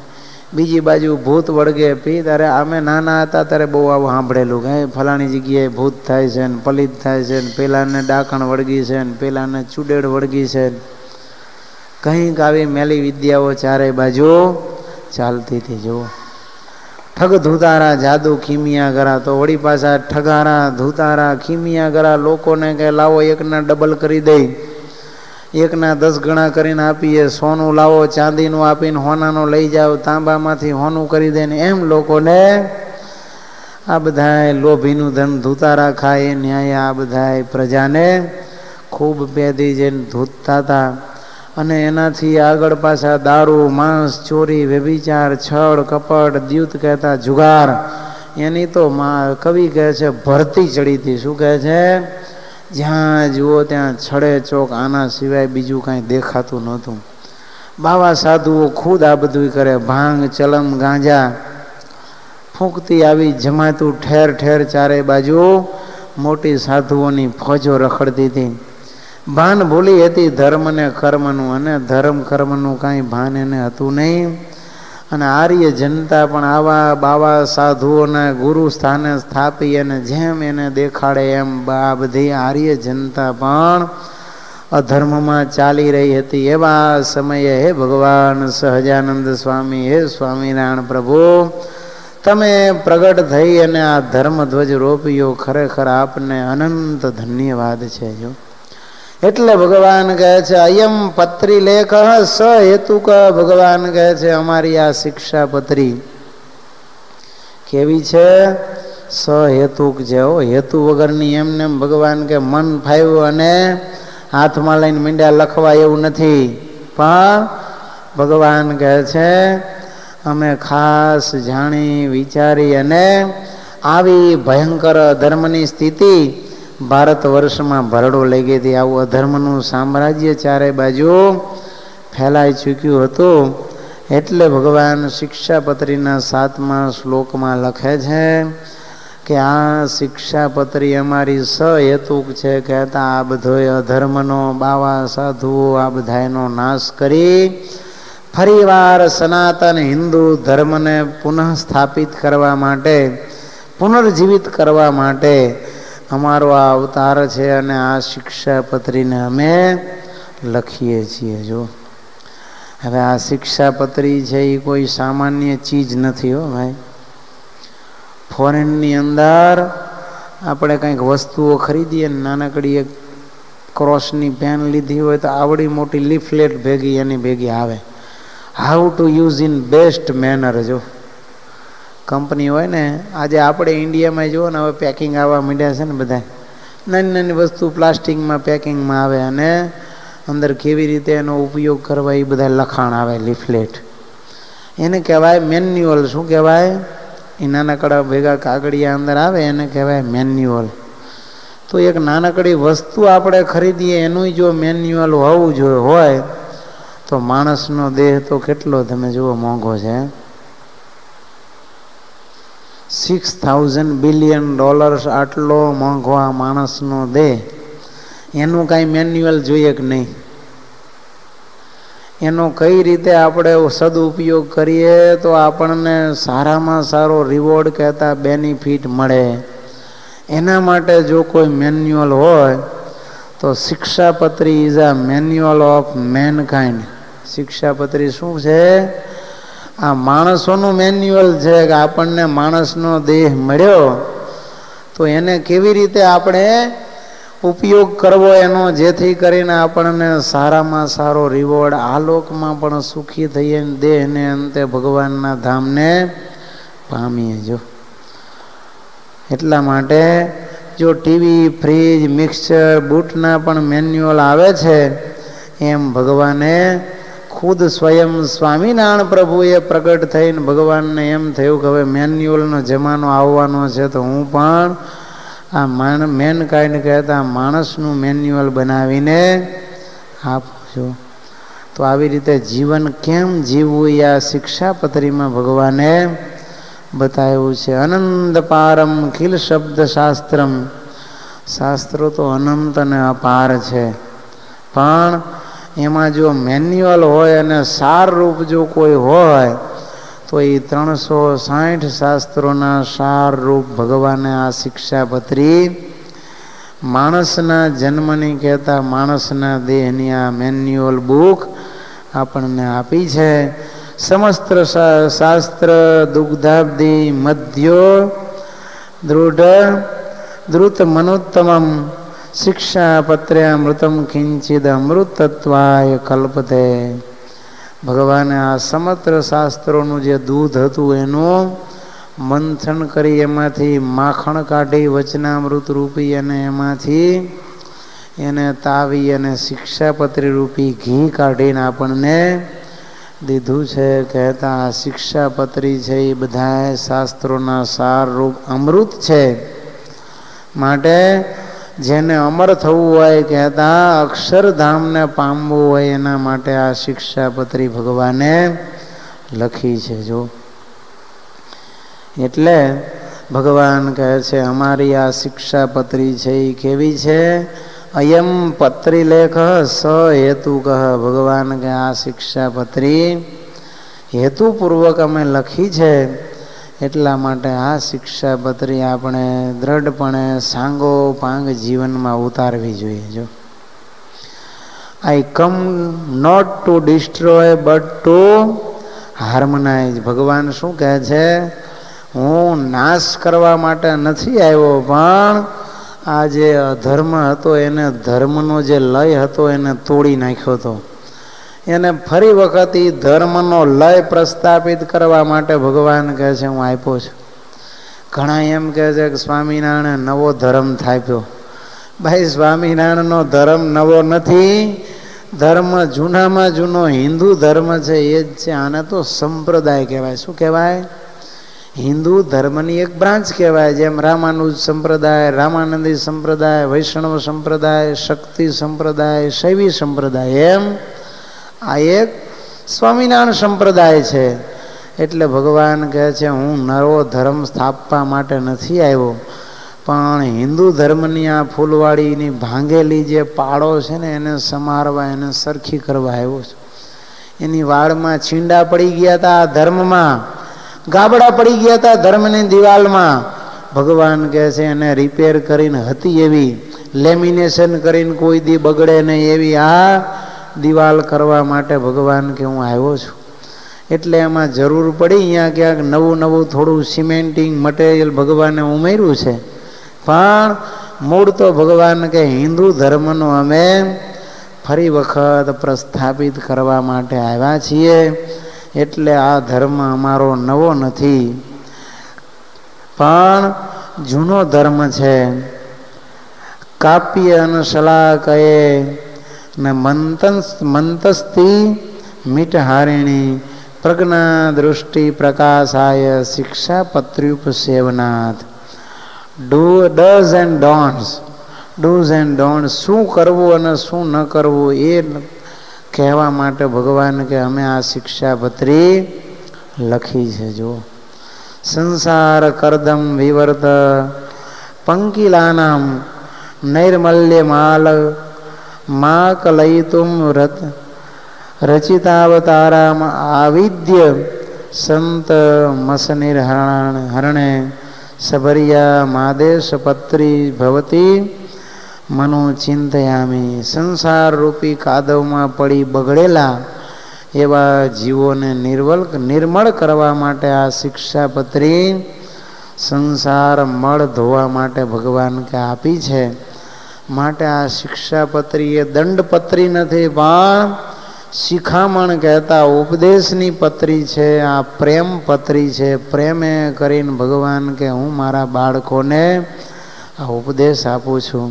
બીજી બાજુ ભૂત વળગે પી. ત્યારે અમે નાના હતા ત્યારે બહુ આવું સાંભળેલું કે ફલાણી જગ્યાએ ભૂત થાય છે ને પલિત થાય છે ને પેલાને ડાકણ વળગી છે ને પેલાને ચુડેડ વળગી છે. કંઈક આવી મેલી વિદ્યાઓ ચારે બાજુ ચાલતી હતી. જુઓ, ઠગ ધૂતારા જાદુ ખીમિયા ગરા, તો વળી પાછા ઠગારા ધૂતારા ખીમિયા ગરા લોકોને કે લાવો એકના ડબલ કરી દઈ, એકના 10 ગણા કરીને આપીએ, સોનું લાવો ચાંદીનું આપીને હોનાનો લઈ જાઓ, તાંબામાંથી હોનું કરી દે ને એમ લોકોને આ બધા લોભીનું ધન ધૂતારા ખાય ન્યાય આ બધા પ્રજાને ખૂબ પેદી જઈને ધૂતતા હતા. અને એનાથી આગળ પાછા દારૂ માંસ ચોરી વ્યભિચાર છળ કપટ દ્યુત કહેતા જુગાર, એની તો કવિ કહે છે ભરતી ચડી હતી. શું કહે છે? જ્યાં જુઓ ત્યાં છડે ચોક, આના સિવાય બીજું કાંઈ દેખાતું નહોતું. બાવા સાધુઓ ખુદ આ બધું કરે. ભાંગ ચલમ ગાંજા ફૂંકતી આવી જમાતું ઠેર ઠેર ચારે બાજુ મોટી સાધુઓની ફોજો રખડતી હતી. ભાન ભૂલી હતી ધર્મ ને કર્મનું, અને ધર્મ કર્મનું કાંઈ ભાન એને હતું નહીં. અને આર્ય જનતા પણ આવા બાવા સાધુઓના ગુરુ સ્થાને સ્થાપી અને જેમ એને દેખાડે એમ આ બધી આર્ય જનતા પણ અધર્મમાં ચાલી રહી હતી. એવા સમયે હે ભગવાન સહજાનંદ સ્વામી, હે સ્વામિનારાયણ પ્રભુ, તમે પ્રગટ થઈ અને આ ધર્મ ધ્વજ રોપ્યો. ખરેખર આપને અનંત ધન્યવાદ છે. જો એટલે ભગવાન કહે છે અયમ પત્રી લેખ સ હેતુક. ભગવાન કહે છે અમારી આ શિક્ષા પત્રી કેવી છે? સ હેતુક છે. હેતુ વગરની. એમને ભગવાન કે મન ફાવ્યું અને હાથમાં લઈને મીંડ્યા લખવા એવું નથી. પણ ભગવાન કહે છે અમે ખાસ જાણી વિચારી અને આવી ભયંકર ધર્મની સ્થિતિ ભારત વર્ષમાં ભરડો લઈ ગઈ હતી. આવું અધર્મનું સામ્રાજ્ય ચારે બાજુ ફેલાઈ ચૂક્યું હતું. એટલે ભગવાન શિક્ષાપત્રીના 7મા શ્લોકમાં લખે છે કે આ શિક્ષાપત્રી અમારી સહેતુક છે. કહેતા આ બધો અધર્મનો બાવા સાધુઓ આ બધાનો નાશ કરી ફરીવાર સનાતન હિન્દુ ધર્મને પુનઃ સ્થાપિત કરવા માટે, પુનર્જીવિત કરવા માટે અમારો આ અવતાર છે. અને આ શિક્ષાપત્રીને અમે લખીએ છીએ. જો હવે આ શિક્ષાપત્રી છે એ કોઈ સામાન્ય ચીજ નથી હો ભાઈ. ફોરેનની અંદર આપણે કંઈક વસ્તુઓ ખરીદીએ ને નાનકડી એક ક્રોસની પેન લીધી હોય તો આવડી મોટી લીફલેટ ભેગી એની ભેગી આવે, how to use in best manner. જો કંપની હોય ને, આજે આપણે ઇન્ડિયામાં જુઓ ને હવે પેકિંગ આવવા માંડ્યા છે ને બધા, નાની નાની વસ્તુ પ્લાસ્ટિકમાં પેકિંગમાં આવે અને અંદર કેવી રીતે એનો ઉપયોગ કરવા એ બધા લખાણ આવે, લીફલેટ. એને કહેવાય મેન્યુઅલ. શું કહેવાય? એ નાનકડા ભેગા કાગળિયા અંદર આવે એને કહેવાય મેન્યુઅલ. તો એક નાનકડી વસ્તુ આપણે ખરીદીએ એનું જો મેન્યુઅલ હોવું જોઈએ હોય તો માણસનો દેહ તો કેટલો તમે જુઓ મોંઘો છે. $6,000 બિલિયન આટલો મોંઘો આ માણસનો દેહ. એનું કાંઈ મેન્યુઅલ જોઈએ કે નહીં? એનો કઈ રીતે આપણે સદુપયોગ કરીએ તો આપણને સારામાં સારો રિવોર્ડ કહેતા બેનિફિટ મળે, એના માટે જો કોઈ મેન્યુઅલ હોય તો Shikshapatri is a manual of mankind. Shikshapatri શું છે? આ માણસોનું મેન્યુઅલ છે કે આપણને માણસનો દેહ મળ્યો તો એને કેવી રીતે આપણે ઉપયોગ કરવો એનો, જેથી કરીને આપણને સારામાં સારો રિવોર્ડ આ લોકમાં પણ સુખી થઈએ દેહને અંતે ભગવાનના ધામને પામીએ. જો એટલા માટે જો ટીવી ફ્રીજ મિક્સર બૂટના પણ મેન્યુઅલ આવે છે એમ ભગવાને ખુદ સ્વયં સ્વામિનારાયણ પ્રભુએ પ્રગટ થઈને ભગવાનને એમ થયું કે હવે મેન્યુઅલનો જમાનો આવવાનો છે, તો હું પણ આ મેનકાઇન્ડ કહેતા માણસનું મેન્યુઅલ બનાવીને આપું છું. તો આવી રીતે જીવન કેમ જીવવું એ આ શિક્ષાપત્રીમાં ભગવાને બતાવ્યું છે. અનંત પારમ ખિલ શબ્દ શાસ્ત્રમ, શાસ્ત્રો તો અનંત અને અપાર છે, પણ એમાં જો મેન્યુઅલ હોય અને સાર રૂપ જો કોઈ હોય તો એ 360 શાસ્ત્રોના સાર રૂપ ભગવાને આ શિક્ષાપત્રી માણસના જન્મની કહેતા માણસના દેહની આ મેન્યુઅલ બુક આપણને આપી છે. સમસ્ત શાસ્ત્ર દુગ્ધાબ્ધિ મધ્યો દ્રુત મનોત્તમમ શિક્ષાપત્ર્યામૃતમ કિંચિદ અમૃતત્વાય કલ્પતે. ભગવાને આ સમસ્ત શાસ્ત્રોનું જે દૂધ હતું એનું મંથન કરી એમાંથી માખણ કાઢી વચનામૃત રૂપી અને એમાંથી એને તાવી અને શિક્ષાપત્રી રૂપી ઘી કાઢીને આપણને દીધું છે. કહેતા આ શિક્ષાપત્રી છે એ બધા શાસ્ત્રોના સાર રૂપ અમૃત છે. માટે જેને અમર થવું હોય, કહેતા અક્ષરધામને પામવું હોય, એના માટે આ શિક્ષાપત્રી ભગવાને લખી છે. જો એટલે ભગવાન કહે છે અમારી આ શિક્ષાપત્રી છે એ કેવી છે? અયમ પત્રી લેખ સ હેતુ કહ. ભગવાન કે આ શિક્ષાપત્રી હેતુપૂર્વક અમે લખી છે, એટલા માટે આ શિક્ષાપત્રી આપણે દ્રઢપણે સાંગો પાંગ જીવનમાં ઉતારવી જોઈએ. જો I come not to destroy but to harmonize. ભગવાન શું કહે છે? હું નાશ કરવા માટે નથી આવ્યો, પણ આ જે અધર્મ હતો એને ધર્મનો જે લય હતો એને તોડી નાખ્યો હતો. એને ફરી વખત એ ધર્મનો લય પ્રસ્થાપિત કરવા માટે ભગવાન કહે છે હું આપ્યો છું. ઘણા એમ કહે છે કે સ્વામિનારાયણ નવો ધર્મ થાપ્યો. ભાઈ સ્વામિનારાયણનો ધર્મ નવો નથી, ધર્મ જૂનામાં જૂનો હિન્દુ ધર્મ છે એ જ છે. આને તો સંપ્રદાય કહેવાય. શું કહેવાય? હિન્દુ ધર્મની એક બ્રાન્ચ કહેવાય. જેમ રામાનુજ સંપ્રદાય, રામાનંદી સંપ્રદાય, વૈષ્ણવ સંપ્રદાય, શક્તિ સંપ્રદાય, શૈવી સંપ્રદાય, એમ આ એક સ્વામિનારાયણ સંપ્રદાય છે. એટલે ભગવાન કહે છે હું નવો ધર્મ સ્થાપવા માટે નથી આવ્યો, પણ હિન્દુ ધર્મની આ ફૂલવાડીની ભાંગેલી જે પાળો છે ને એને સમારવા, એને સરખી કરવા આવ્યો છું. એની વાળમાં છીંડા પડી ગયા હતા, આ ધર્મમાં ગાબડા પડી ગયા હતા ધર્મની દિવાલમાં. ભગવાન કહે છે એને રિપેર કરીને હતી એવી લેમિનેશન કરીને કોઈ દી બગડે નહીં એવી આ દિવાલ કરવા માટે ભગવાન કે હું આવ્યો છું. એટલે એમાં જરૂર પડી અહીંયા ક્યાંક નવું નવું થોડું સિમેન્ટિંગ મટીરિયલ ભગવાને ઉમેર્યું છે, પણ મૂળ તો ભગવાન કે હિન્દુ ધર્મનો અમે ફરી વખત પ્રસ્થાપિત કરવા માટે આવ્યા છીએ. એટલે આ ધર્મ અમારો નવો નથી, પણ જૂનો ધર્મ છે. કાપ્ય અને શલાકયે ને મંતસ્તી મીટહારિણી પ્રજ્ઞા દૃષ્ટિ પ્રકાશાય શિક્ષાપત્ર્યુપસેવનાથ. ડઝ એન્ડ ડોન્ટ્સ, શું કરવું અને શું ન કરવું એ કહેવા માટે ભગવાન કે અમે આ શિક્ષાપત્રી લખી છે. જો સંસાર કરદમ વિવર્ત પંકિલાનામ નૈર્મલ્ય માકલયિતુમ રચિતાવતારામ આવિદ્ય સંત મસનિર્હરણે સબરિયા માદેશ પત્રી ભવતી મનો ચિંતયામી. સંસાર રૂપી કાદવમાં પડી બગડેલા એવા જીવોને નિર્મળ કરવા માટે આ શિક્ષાપત્રી સંસાર મળ ધોવા માટે ભગવાન કે આપી છે. માટે આ શિક્ષાપત્રી એ દંડપત્રી નથી, પણ શિખામણ કહેતા ઉપદેશની પત્રી છે. આ પ્રેમ પત્રી છે. પ્રેમે કરીને ભગવાન કે હું મારા બાળકોને આ ઉપદેશ આપું છું.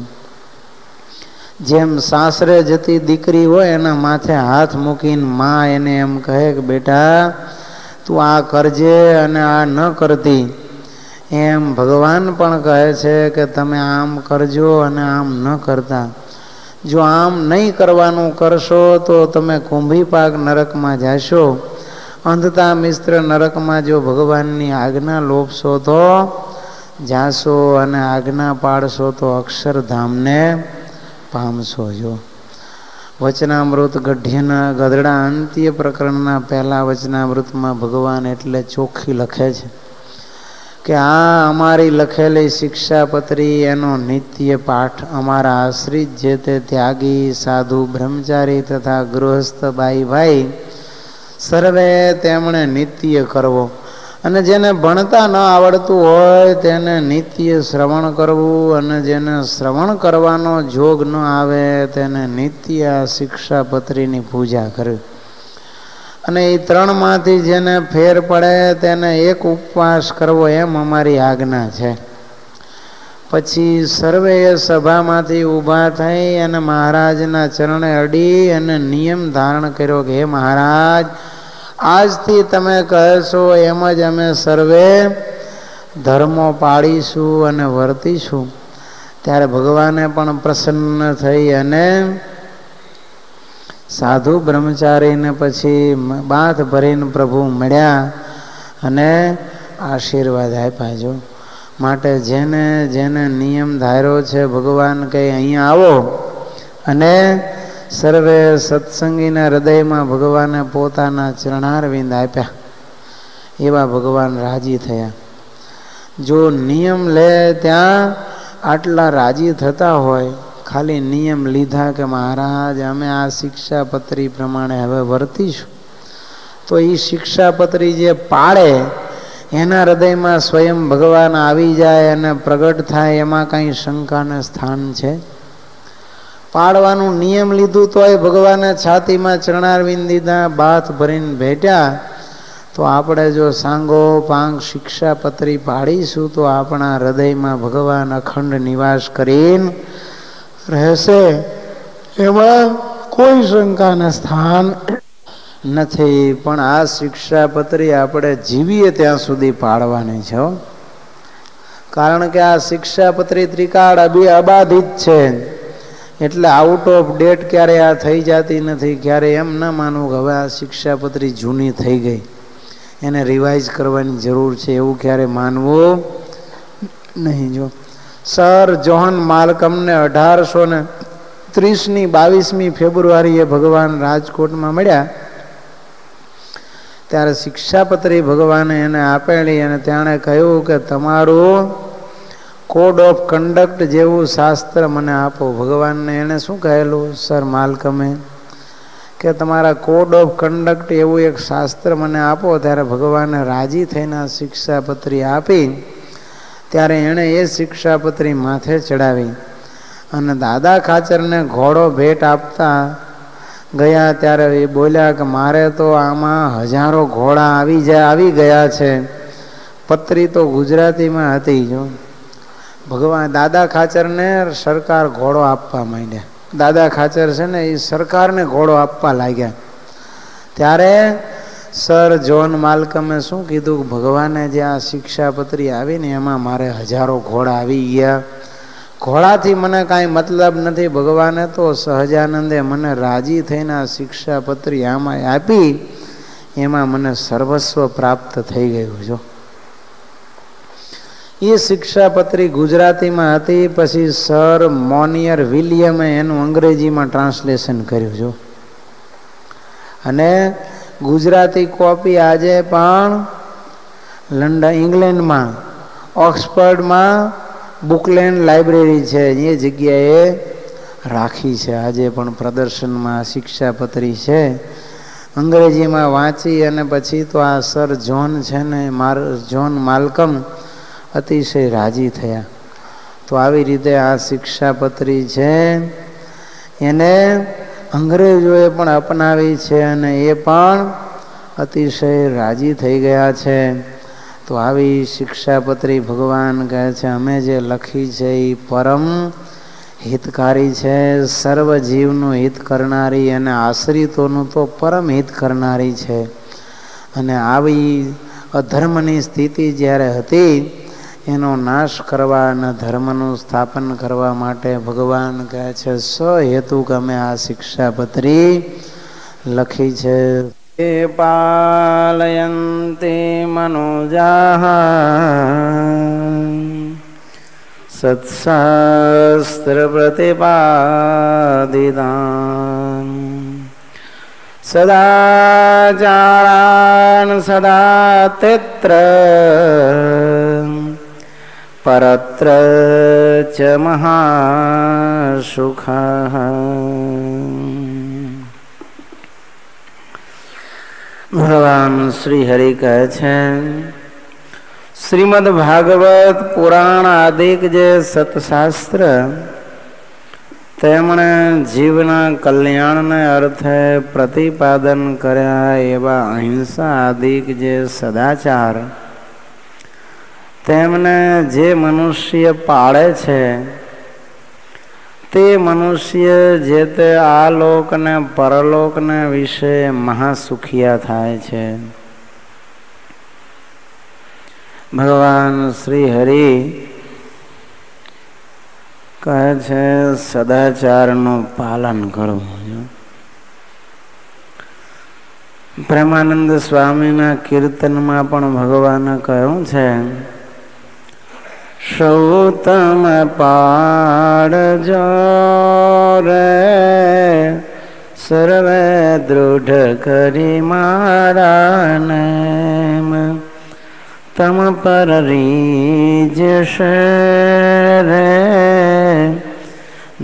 જેમ સાસરે જતી દીકરી હોય એના માથે હાથ મૂકીને માં એને એમ કહે કે બેટા તું આ કરજે અને આ ન કરતી, એમ ભગવાન પણ કહે છે કે તમે આમ કરજો અને આમ ન કરતા. જો આમ નહીં કરવાનું કરશો તો તમે કુંભી પાક નરકમાં જશો. અંધતા મિશ્ર નરકમાં જો ભગવાનની આજ્ઞા લોપશો તો જાશો અને આજ્ઞા પાડશો તો અક્ષરધામને પામશો. જો વચનામૃત ગઢ્યના ગધડા અંત્ય પ્રકરણના પહેલા વચનામૃતમાં ભગવાન એટલે ચોખ્ખી લખે છે કે આ અમારી લખેલી શિક્ષાપત્રી એનો નિત્ય પાઠ અમારા આશ્રિત જે તે ત્યાગી સાધુ બ્રહ્મચારી તથા ગૃહસ્થ બાઈ ભાઈ સર્વે તેમણે નિત્ય કરવો, અને જેને ભણતા ન આવડતું હોય તેને નિત્ય શ્રવણ કરવું, અને જેને શ્રવણ કરવાનો જોગ ન આવે તેને નિત્ય શિક્ષાપત્રીની પૂજા કરવી. અને એ ત્રણમાંથી જેને ફેર પડે તેને એક ઉપવાસ કરવો એમ અમારી આજ્ઞા છે. પછી સર્વે સભામાંથી ઊભા થઈ અને મહારાજના ચરણે અડી અને નિયમ ધારણ કર્યો કે હે મહારાજ, આજથી તમે કહેશો એમ જ અમે સર્વે ધર્મો પાળીશું અને વર્તીશું. ત્યારે ભગવાને પણ પ્રસન્ન થઈ અને સાધુ બ્રહ્મચારીને પછી બાથ ભરીને પ્રભુ મળ્યા અને આશીર્વાદ આપ્યા. જો માટે જેને જેને નિયમ ધાર્યો છે ભગવાન કહે અહીંયા આવો, અને સર્વે સત્સંગીના હૃદયમાં ભગવાને પોતાના ચરણારવિંદ આપ્યા. એવા ભગવાન રાજી થયા. જો નિયમ લે ત્યાં આટલા રાજી થતા હોય, ખાલી નિયમ લીધા કે મહારાજ અમે આ શિક્ષાપત્રી પ્રમાણે હવે વર્તીશું, તો એ શિક્ષાપત્રી જે પાળે એના હૃદયમાં સ્વયં ભગવાન આવી જાય અને પ્રગટ થાય, એમાં કાંઈ શંકાને સ્થાન છે? પાળવાનું નિયમ લીધું તોય ભગવાને છાતીમાં ચરણારવિંદ દીધા, બાથ ભરીને ભેટ્યા. તો આપણે જો સાંગો પાંગ શિક્ષાપત્રી પાડીશું તો આપણા હૃદયમાં ભગવાન અખંડ નિવાસ કરીને રહેશે, એમાં કોઈ શંકાના સ્થાન નથી. પણ આ શિક્ષાપત્રી આપણે જીવીએ ત્યાં સુધી પાડવાની છે, કારણ કે આ શિક્ષાપત્રી ત્રિકાળ અબાધિત છે. એટલે આઉટ ઓફ ડેટ ક્યારે આ થઈ જતી નથી. ક્યારે એમ ન માનવું કે હવે આ શિક્ષાપત્રી જૂની થઈ ગઈ, એને રિવાઇઝ કરવાની જરૂર છે, એવું ક્યારે માનવું નહીં. જો સર જોહન માલ્કમને 1830ની 22મી ફેબ્રુઆરીએ ભગવાન રાજકોટમાં મળ્યા, ત્યારે શિક્ષાપત્રી ભગવાને એને આપેલી અને તેણે કહ્યું કે તમારું કોડ ઓફ કન્ડક્ટ જેવું શાસ્ત્ર મને આપો. ભગવાનને એને શું કહેલું સર માલ્કમે કે તમારા કોડ ઓફ કન્ડક્ટ એવું એક શાસ્ત્ર મને આપો. ત્યારે ભગવાને રાજી થઈને શિક્ષાપત્રી આપી. ત્યારે એણે એ શિક્ષાપત્રી માથે ચડાવી અને દાદા ખાચરને ઘોડો ભેટ આપતા ગયા. ત્યારે એ બોલ્યા કે મારે તો આમાં હજારો ઘોડા આવી ગયા છે. પત્રી તો ગુજરાતીમાં હતી. જો ભગવાન દાદા ખાચરને સરકાર ઘોડો આપવા માંડ્યા. દાદા ખાચર છે ને એ સરકારને ઘોડો આપવા લાગ્યા. ત્યારે સર જોન માલ્કમે શું કીધું કે ભગવાને જે આ શિક્ષાપત્રી આવી ને એમાં મારે હજારો ઘોડા આવી ગયા. ઘોડાથી મને કાંઈ મતલબ નથી. ભગવાને તો સહજાનંદે મને રાજી થઈને આ શિક્ષાપત્રી આમાં આપી, એમાં મને સર્વસ્વ પ્રાપ્ત થઈ ગયું. જો એ શિક્ષાપત્રી ગુજરાતીમાં હતી. પછી સર મોનિયર વિલિયમે એનું અંગ્રેજીમાં ટ્રાન્સલેશન કર્યું. જો અને ગુજરાતી કોપી આજે પણ લંડન ઇંગ્લેન્ડમાં ઓક્સફર્ડમાં બુકલેન્ડ લાઇબ્રેરી છે, એ જગ્યાએ રાખી છે. આજે પણ પ્રદર્શનમાં શિક્ષાપત્રી છે. અંગ્રેજીમાં વાંચી અને પછી તો આ સર જોન છે ને જોન માલ્કમ અતિશય રાજી થયા. તો આવી રીતે આ શિક્ષાપત્રી છે એને અંગ્રેજોએ પણ અપનાવી છે અને એ પણ અતિશય રાજી થઈ ગયા છે. તો આવી શિક્ષાપત્રી ભગવાન કહે છે અમે જે લખી છે એ પરમ હિતકારી છે, સર્વ જીવનું હિત કરનારી અને આશ્રિતોનું તો પરમ હિત કરનારી છે. અને આવી અધર્મની સ્થિતિ જ્યારે હતી એનો નાશ કરવા અને ધર્મનું સ્થાપન કરવા માટે ભગવાન કહે છે સહેતુક અમે આ શિક્ષાપત્રી લખી છે. પાલયંતે મનોજાહ સત્શાસ્ત્ર પ્રતિપાદિતાન સદાચારાન સદા તેત્ર પરત્ર ચ મહાસુખઃ. ભગવાન શ્રી હરિ કહે છે શ્રીમદ ભાગવત પુરાણ આદિક જે સતશાસ્ત્ર તેમણે જીવના કલ્યાણને અર્થે પ્રતિપાદન કર્યા એવા અહિંસા આદિક જે સદાચાર તેમને જે મનુષ્ય પાળે છે તે મનુષ્ય જે તે આ લોકને પરલોકને વિશે મહાસુખિયા થાય છે. ભગવાન શ્રી હરિ કહે છે સદાચારનું પાલન કરવું. પ્રેમાનંદ સ્વામીના કીર્તનમાં પણ ભગવાને કહ્યું છે સૌતમ પાડજો રે સર્વે દૃઢ કરી મારાને તમ પર રીજશે રે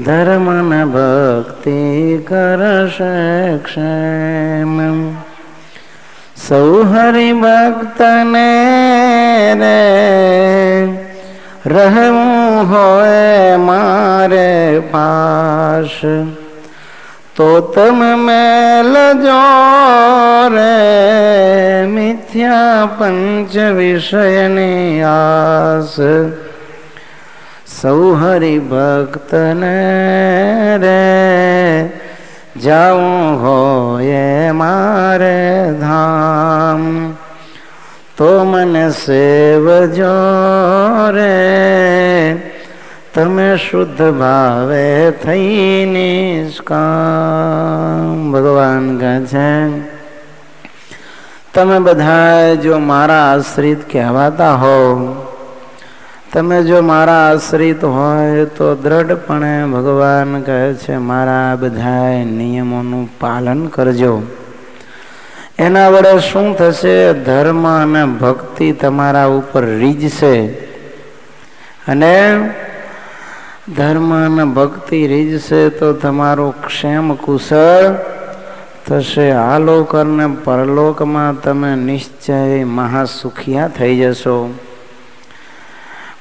ધર્મ ન ભક્તિ કરશે ક્ષેમ. સૌ હરિભક્તને રે રહેવું હોય મારે પાસ તો તમે મેલજો રે મિથ્યા પંચ વિષયની આસ. સૌ હરિભક્તને રે જાવું હોય મારે ધામ તો મને સેવજો રે તમે શુદ્ધ ભાવે થઈ નિષ્કામ. ભગવાન કહે છે તમે બધા જો મારા આશ્રિત કહેવાતા હો, તમે જો મારા આશ્રિત હોય તો દ્રઢપણે ભગવાન કહે છે મારા બધા નિયમોનું પાલન કરજો. એના વડે શું થશે? ધર્મ અને ભક્તિ તમારા ઉપર રીઝશે અને ધર્મ અને ભક્તિ રીઝશે તો તમારો ક્ષેમ કુશળ થશે. આલોક અને પરલોકમાં તમે નિશ્ચય મહાસુખિયા થઈ જશો.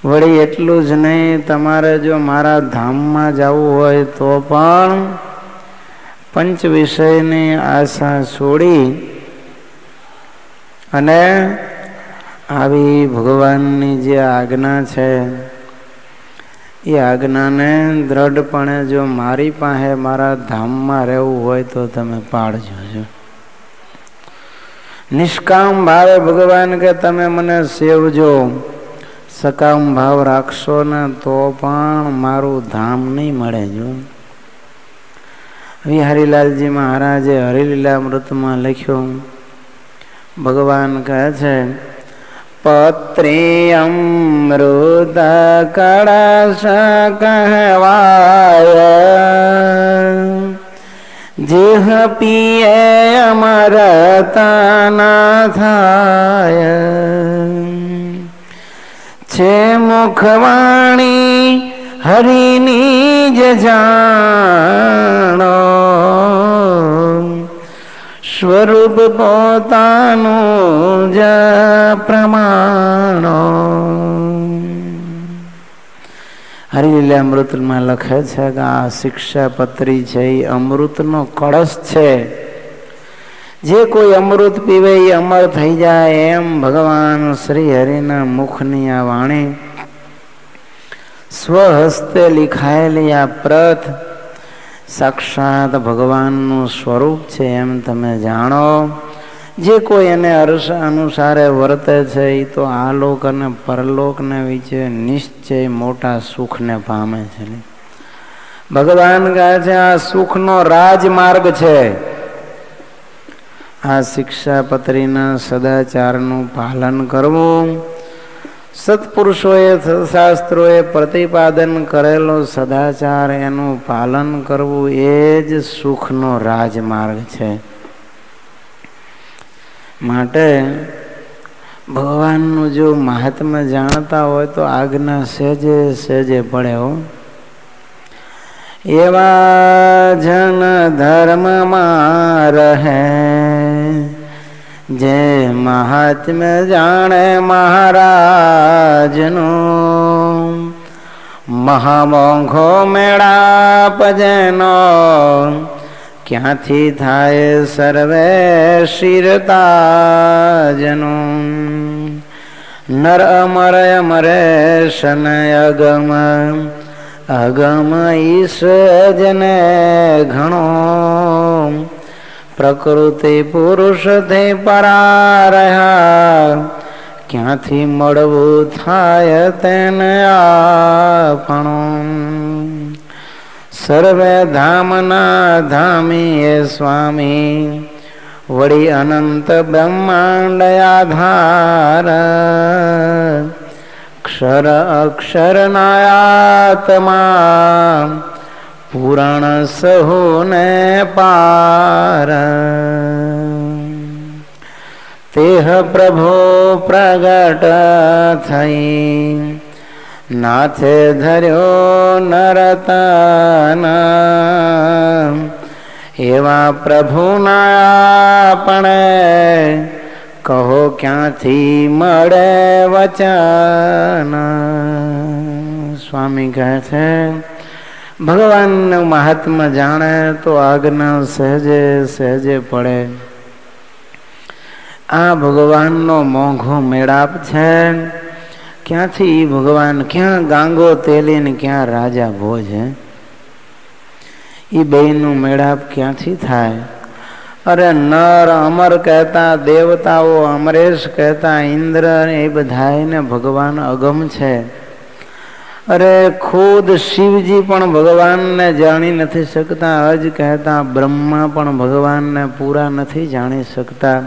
વળી એટલું જ નહીં, તમારે જો મારા ધામમાં જવું હોય તો પણ પંચ વિષયની આશા છોડી અને આવી ભગવાનની જે આજ્ઞા છે એ આજ્ઞાને દ્રઢપણે જો મારી પાસે મારા ધામમાં રહેવું હોય તો તમે પાળજો છો. નિષ્કામ ભાવે ભગવાન કે તમે મને સેવજો. સકામ ભાવ રાખશો ને તો પણ મારું ધામ નહીં મળે. જો હરિલાલજી મહારાજે હરિલીલામૃતમાં લખ્યું, ભગવાન કહે છે પત્રી અમૃત કળશ કહેવાય જેહ પીએ અમરતા ના થાય. છે મુખવાણી હરિની જ જાણો સ્વરૂપ પોતાનું જ પ્રમાણો. હરિલીલામૃતમાં લખે છે કે આ શિક્ષાપત્રી છે એ અમૃતનો કળશ છે. જે કોઈ અમૃત પીવે એ અમર થઈ જાય એમ ભગવાન શ્રી હરિના મુખની આ વાણી સ્વહસ્તે લિખાયેલી આ પ્રત સાક્ષાત ભગવાનનું સ્વરૂપ છે એમ તમે જાણો. જે કોઈ એને અનુસારે વર્તે છે એ તો આલોક અને પરલોકને વિશે નિશ્ચય મોટા સુખને પામે છે. ભગવાન કહે છે આ સુખનો રાજમાર્ગ છે. આ શિક્ષાપત્રીના સદાચારનું પાલન કરવું, સત્પુરુષોએ શાસ્ત્રોએ પ્રતિપાદન કરેલો સદાચાર એનું પાલન કરવું એ જ સુખનો રાજમાર્ગ છે. માટે ભગવાનનું જો મહાત્મ્ય જાણતા હોય તો આજ્ઞા સહેજે સહેજે પડે હો. એવા જન ધર્મમાં રહે જે મહાત્મ્ય જાણે મહારાજનું, મહામોંઘો મેળાપ જેનો ક્યાંથી થાય સર્વે શિરતાજનું. નર અમર અમરેશ અગમ અગમ ઈશ જને ઘણો, પ્રકૃતિ પુરુષથી પરા રહ્યા ક્યાંથી મળવું થાય તેને આપણું. સર્વે ધામના ધામી એ સ્વામી વળી અનંત બ્રહ્માંડ આધાર, અક્ષર અક્ષર નાયાત્મા પુરાણ સહુને પાર. તેહ પ્રભો પ્રગટ થઈ નાથે ધર્યો નરતન, એવા પ્રભુના આપણે કહો ક્યાંથી મળે વચન. સ્વામી કહે છે ભગવાનનું મહાત્મ્ય જાણે તો આજ્ઞા સહેજે સહેજે પડે. આ ભગવાનનો મોંઘો મેળાપ છે. ક્યાંથી ભગવાન, ક્યાં ગાંગો તેલી ને ક્યાં રાજા ભોજ. એ બેયનું મેળાપ ક્યાંથી થાય? અરે નર અમર કહેતા દેવતાઓ, અમરેશ કહેતા ઇન્દ્ર, એ બધાને ભગવાન અગમ છે. અરે ખુદ શિવજી પણ ભગવાનને જાણી નથી શકતા. અજ કહેતા બ્રહ્મા પણ ભગવાનને પૂરા નથી જાણી શકતા.